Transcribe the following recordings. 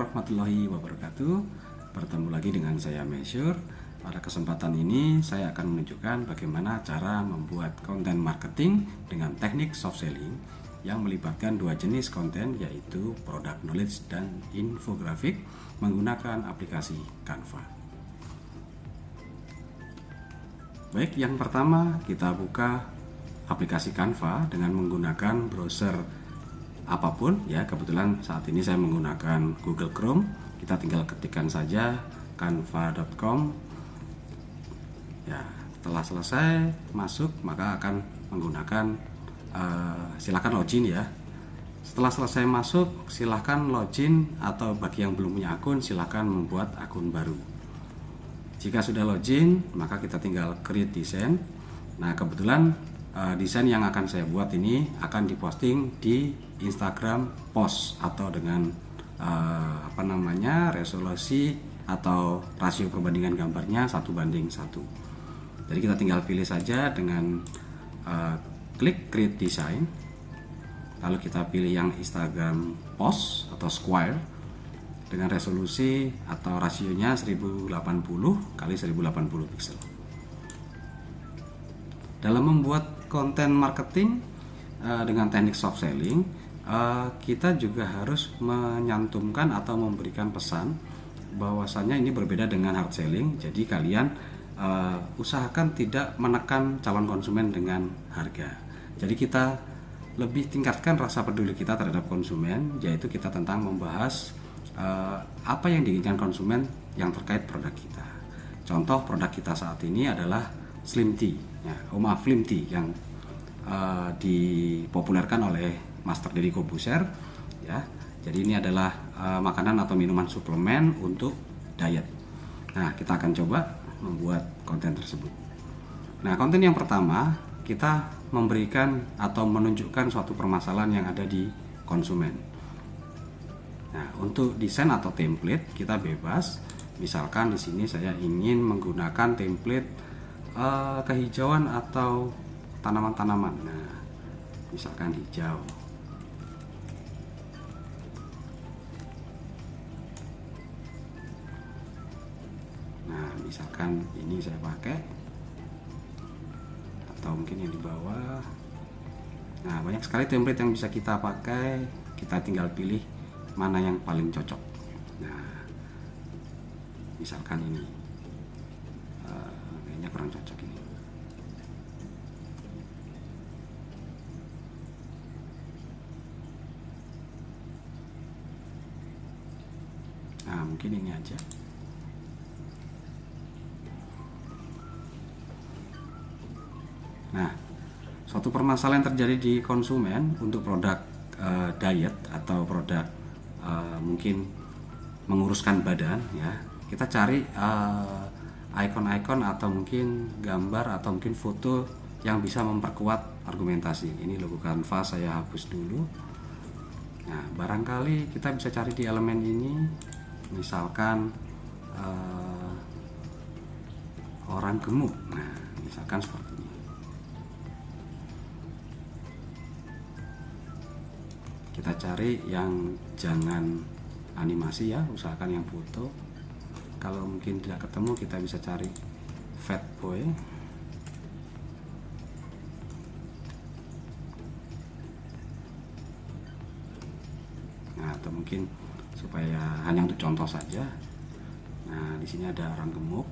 warahmatullahi wabarakatuh. Bertemu lagi dengan saya Mesyur. Pada kesempatan ini saya akan menunjukkan bagaimana cara membuat konten marketing dengan teknik soft selling yang melibatkan dua jenis konten, yaitu product knowledge dan infografik menggunakan aplikasi Canva. Baik, yang pertama kita buka aplikasi Canva dengan menggunakan browser apapun ya. Kebetulan saat ini saya menggunakan Google Chrome. Kita tinggal ketikkan saja canva.com ya. Setelah selesai masuk, maka akan menggunakan silakan login ya. Setelah selesai masuk, silakan login, atau bagi yang belum punya akun silakan membuat akun baru. Jika sudah login, maka kita tinggal create design. Nah, kebetulan desain yang akan saya buat ini akan diposting di Instagram post atau dengan resolusi atau rasio perbandingan gambarnya 1:1. Jadi kita tinggal pilih saja dengan klik create design, lalu kita pilih yang Instagram post atau square dengan resolusi atau rasionya 1080 x 1080 pixel. Dalam membuat konten marketing dengan teknik soft selling, kita juga harus menyantumkan atau memberikan pesan bahwasannya ini berbeda dengan hard selling. Jadi kalian usahakan tidak menekan calon konsumen dengan harga. Jadi kita lebih tingkatkan rasa peduli kita terhadap konsumen, yaitu kita tentang membahas apa yang diinginkan konsumen yang terkait produk kita. Contoh produk kita saat ini adalah Slim Tea ya, Slim Tea yang dipopulerkan oleh Master Deddy Corbuzier ya. Jadi ini adalah makanan atau minuman suplemen untuk diet. Nah, kita akan coba membuat konten tersebut. Nah, konten yang pertama kita memberikan atau menunjukkan suatu permasalahan yang ada di konsumen. Nah, untuk desain atau template kita bebas. Misalkan di sini saya ingin menggunakan template kehijauan atau tanaman-tanaman. Nah, misalkan hijau. Nah, misalkan ini saya pakai, atau mungkin yang di bawah. Nah, banyak sekali template yang bisa kita pakai. Kita tinggal pilih mana yang paling cocok. Nah, misalkan ini kayaknya kurang cocok ini. Nah, mungkin ini aja. Nah, suatu permasalahan terjadi di konsumen untuk produk diet atau produk mungkin menguruskan badan ya. Kita cari ikon-ikon atau mungkin gambar atau mungkin foto yang bisa memperkuat argumentasi. Ini logo Canva saya hapus dulu. Nah, barangkali kita bisa cari di elemen ini, misalkan orang gemuk. Nah, misalkan seperti ini. Kita cari yang jangan animasi ya, usahakan yang foto. Kalau mungkin tidak ketemu, kita bisa cari fat boy. Nah, atau mungkin supaya hanya untuk contoh saja. Nah, di sini ada orang gemuk.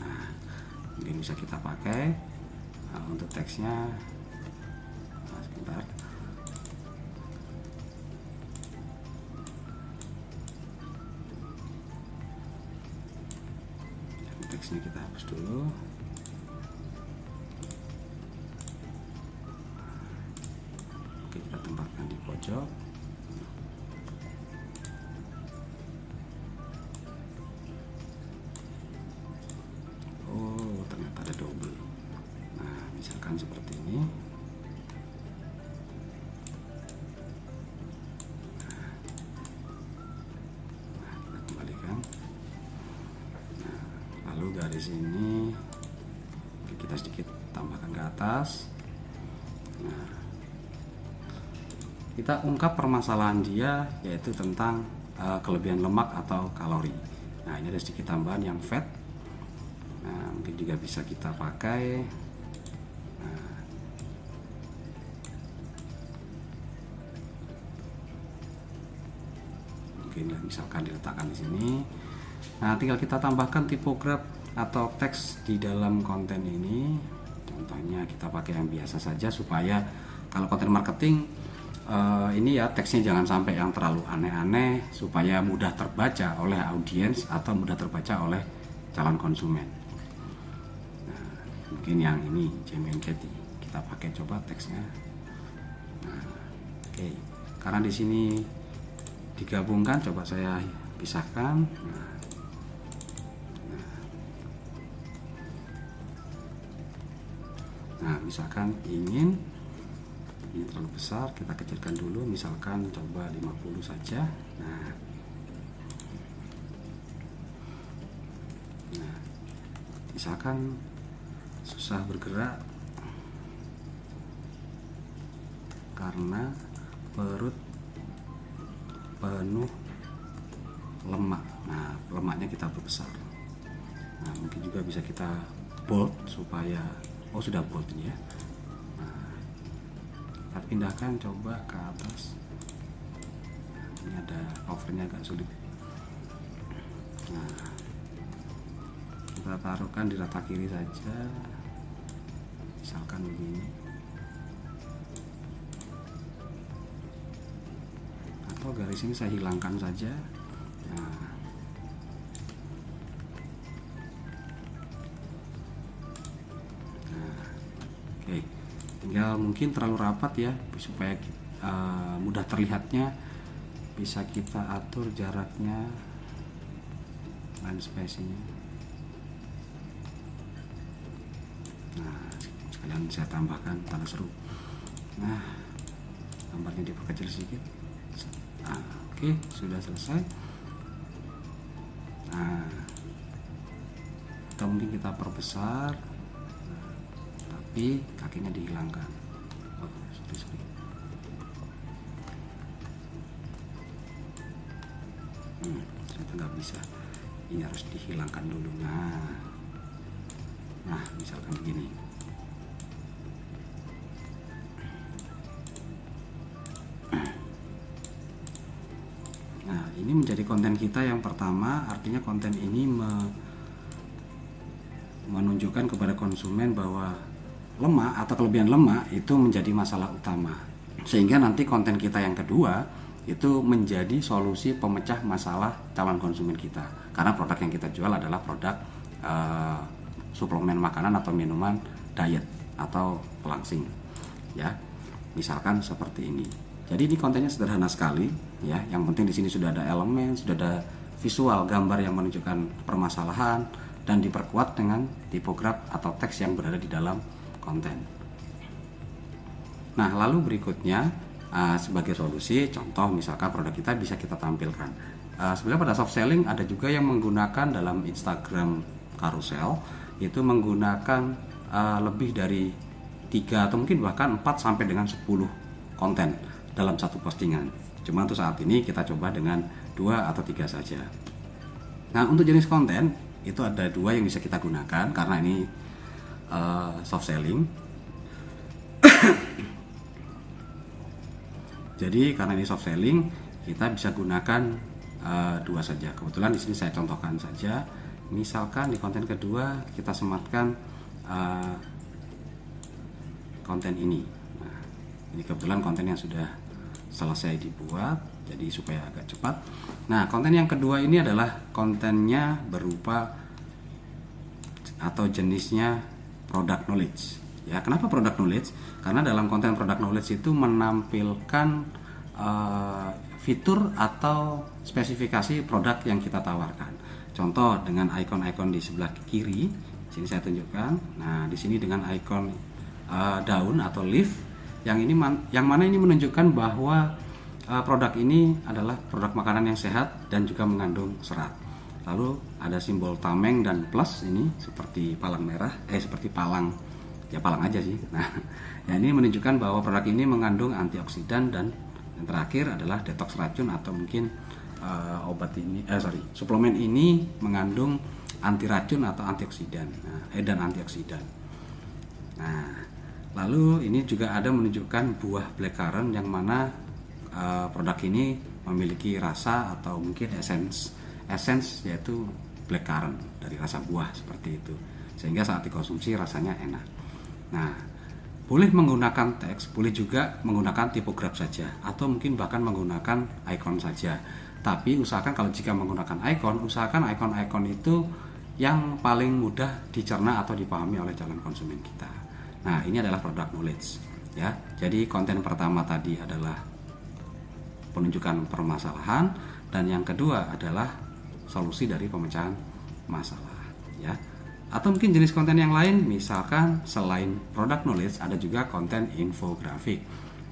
Nah, mungkin bisa kita pakai untuk teksnya. Nah, sebentar. Teksnya kita hapus dulu. Oke, kita tempatkan di pojok. Oh, ternyata ada double. Nah, misalkan seperti ini. Nah, kita kembalikan. Lalu dari sini kita sedikit tambahkan ke atas. Nah, kita ungkap permasalahan dia, yaitu tentang kelebihan lemak atau kalori. Nah, ini ada sedikit tambahan yang fat. Nah, mungkin juga bisa kita pakai. Nah, mungkin misalkan diletakkan di sini. Nah, tinggal kita tambahkan tipograf atau teks di dalam konten ini. Contohnya kita pakai yang biasa saja, supaya kalau konten marketing ini ya teksnya jangan sampai yang terlalu aneh-aneh, supaya mudah terbaca oleh audiens atau mudah terbaca oleh calon konsumen. Nah, mungkin yang ini Jamie and Katie kita pakai, coba teksnya. Nah, oke. Karena di sini digabungkan, coba saya pisahkan. Nah, misalkan ini terlalu besar, kita kecilkan dulu, misalkan coba 50 saja. Nah, misalkan susah bergerak karena perut penuh lemak. Nah, lemaknya kita perbesar. Nah, mungkin juga bisa kita bold supaya sudah bold ini ya. Kita pindahkan coba ke atas. Ini ada overnya agak sulit. Nah, kita taruhkan di rata kiri saja, misalkan begini, atau garis ini saya hilangkan saja. Nah, oke. Tinggal mungkin terlalu rapat ya, supaya mudah terlihatnya, bisa kita atur jaraknya dan spacingnya. Nah, sekalian saya tambahkan tanda seru. Nah, gambarnya diperkecil sedikit. Oke, sudah selesai. Nah, atau mungkin kita perbesar, tapi kakinya dihilangkan. Sorry. Ternyata nggak bisa. Ini harus dihilangkan dulu. Nah, misalkan begini. Nah, ini menjadi konten kita yang pertama. Artinya konten ini menunjukkan kepada konsumen bahwa lemak atau kelebihan lemak itu menjadi masalah utama, sehingga nanti konten kita yang kedua itu menjadi solusi pemecah masalah calon konsumen kita, karena produk yang kita jual adalah produk suplemen makanan atau minuman diet atau pelangsing ya, misalkan seperti ini. Jadi ini kontennya sederhana sekali ya, yang penting di sini sudah ada elemen, sudah ada visual gambar yang menunjukkan permasalahan, dan diperkuat dengan tipograf atau teks yang berada di dalam konten. Nah, lalu berikutnya sebagai solusi, contoh misalkan produk kita bisa kita tampilkan. Sebenarnya pada soft selling ada juga yang menggunakan dalam Instagram carousel, itu menggunakan lebih dari 3 atau mungkin bahkan 4 sampai dengan 10 konten dalam satu postingan. Cuma untuk saat ini kita coba dengan 2 atau 3 saja. Nah, untuk jenis konten itu ada 2 yang bisa kita gunakan karena ini soft selling. Jadi karena ini soft selling, kita bisa gunakan 2 saja. Kebetulan di sini saya contohkan saja. Misalkan di konten kedua kita sematkan konten ini. Nah, ini kebetulan konten yang sudah selesai dibuat, jadi supaya agak cepat. Nah, konten yang kedua ini adalah kontennya berupa atau jenisnya product knowledge. Ya, kenapa product knowledge? Karena dalam konten product knowledge itu menampilkan fitur atau spesifikasi produk yang kita tawarkan. Contoh dengan ikon-ikon di sebelah kiri, sini saya tunjukkan. Nah, di sini dengan ikon daun atau leaf, yang mana ini menunjukkan bahwa produk ini adalah produk makanan yang sehat dan juga mengandung serat. Lalu ada simbol tameng dan plus, ini seperti palang merah, seperti palang, ya palang aja sih. Nah, ya ini menunjukkan bahwa produk ini mengandung antioksidan dan Yang terakhir adalah detox racun atau mungkin suplemen ini mengandung anti racun atau antioksidan, dan antioksidan. Nah, lalu ini juga ada menunjukkan buah blackcurrant yang mana produk ini memiliki rasa atau mungkin essence yaitu blackcurrant dari rasa buah seperti itu, sehingga saat dikonsumsi rasanya enak. Nah, boleh menggunakan teks, boleh juga menggunakan tipograf saja, atau mungkin bahkan menggunakan icon saja. Tapi usahakan kalau jika menggunakan icon, usahakan icon-icon itu yang paling mudah dicerna atau dipahami oleh calon konsumen kita. Nah, ini adalah product knowledge ya. Jadi konten pertama tadi adalah penunjukan permasalahan, dan yang kedua adalah solusi dari pemecahan masalah ya. Atau mungkin jenis konten yang lain, misalkan selain product knowledge ada juga konten infografik.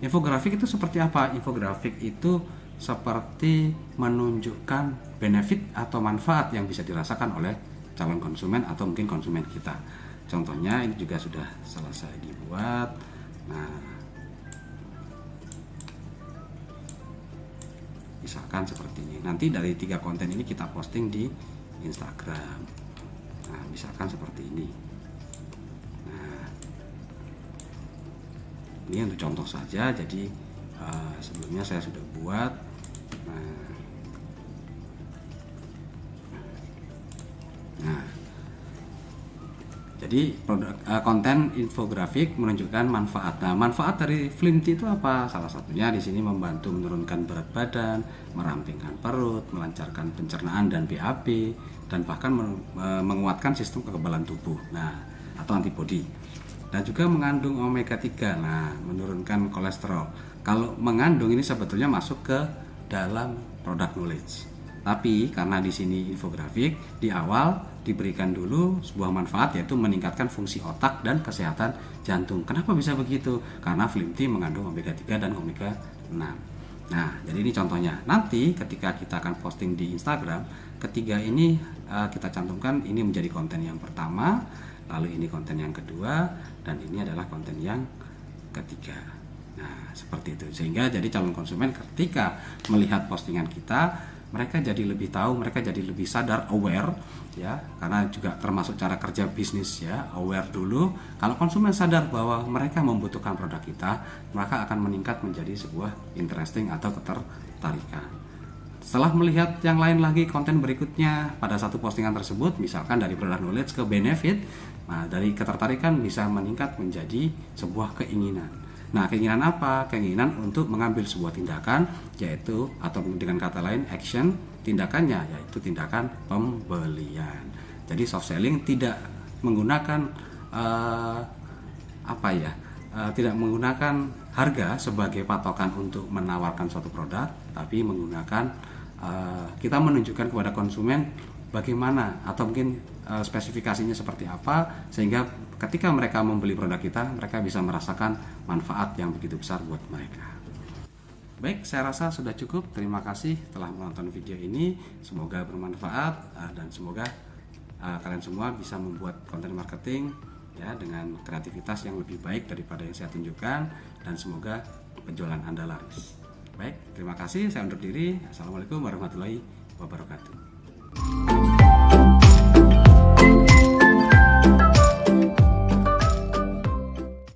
Infografik itu seperti apa? Infografik itu seperti menunjukkan benefit atau manfaat yang bisa dirasakan oleh calon konsumen atau mungkin konsumen kita. Contohnya ini juga sudah selesai dibuat. Nah, misalkan seperti ini. Nanti dari 3 konten ini kita posting di Instagram. Nah, misalkan seperti ini. Nah, ini untuk contoh saja. Jadi sebelumnya saya sudah buat. Nah, jadi konten infografik menunjukkan manfaat. Nah, manfaat dari Flimty itu apa? Salah satunya di sini membantu menurunkan berat badan, merampingkan perut, melancarkan pencernaan dan BAB, dan bahkan menguatkan sistem kekebalan tubuh. Nah, atau antibodi. Dan juga mengandung omega 3. Nah, menurunkan kolesterol. Kalau mengandung ini sebetulnya masuk ke dalam product knowledge. Tapi karena di sini infografik, di awal diberikan dulu sebuah manfaat, yaitu meningkatkan fungsi otak dan kesehatan jantung. Kenapa bisa begitu? Karena Flimty mengandung omega 3 dan omega 6. Nah, jadi ini contohnya. Nanti ketika kita akan posting di Instagram, ketiga ini kita cantumkan, ini menjadi konten yang pertama, lalu ini konten yang kedua, dan ini adalah konten yang ketiga. Nah, seperti itu. Sehingga jadi calon konsumen ketika melihat postingan kita, mereka jadi lebih tahu, mereka jadi lebih sadar, aware ya, karena juga termasuk cara kerja bisnis ya, aware dulu. Kalau konsumen sadar bahwa mereka membutuhkan produk kita, maka akan meningkat menjadi sebuah interesting atau ketertarikan. Setelah melihat yang lain lagi konten berikutnya pada satu postingan tersebut, misalkan dari product knowledge ke benefit, nah dari ketertarikan bisa meningkat menjadi sebuah keinginan. Nah, keinginan apa? Keinginan untuk mengambil sebuah tindakan, yaitu atau dengan kata lain action, tindakannya yaitu tindakan pembelian. Jadi soft selling tidak menggunakan tidak menggunakan harga sebagai patokan untuk menawarkan suatu produk, tapi menggunakan kita menunjukkan kepada konsumen bagaimana atau mungkin spesifikasinya seperti apa, sehingga ketika mereka membeli produk kita, mereka bisa merasakan manfaat yang begitu besar buat mereka. Baik, saya rasa sudah cukup. Terima kasih telah menonton video ini. Semoga bermanfaat dan semoga kalian semua bisa membuat konten marketing ya dengan kreativitas yang lebih baik daripada yang saya tunjukkan, dan semoga penjualan Anda laris. Baik, terima kasih. Saya undur diri. Assalamualaikum warahmatullahi wabarakatuh.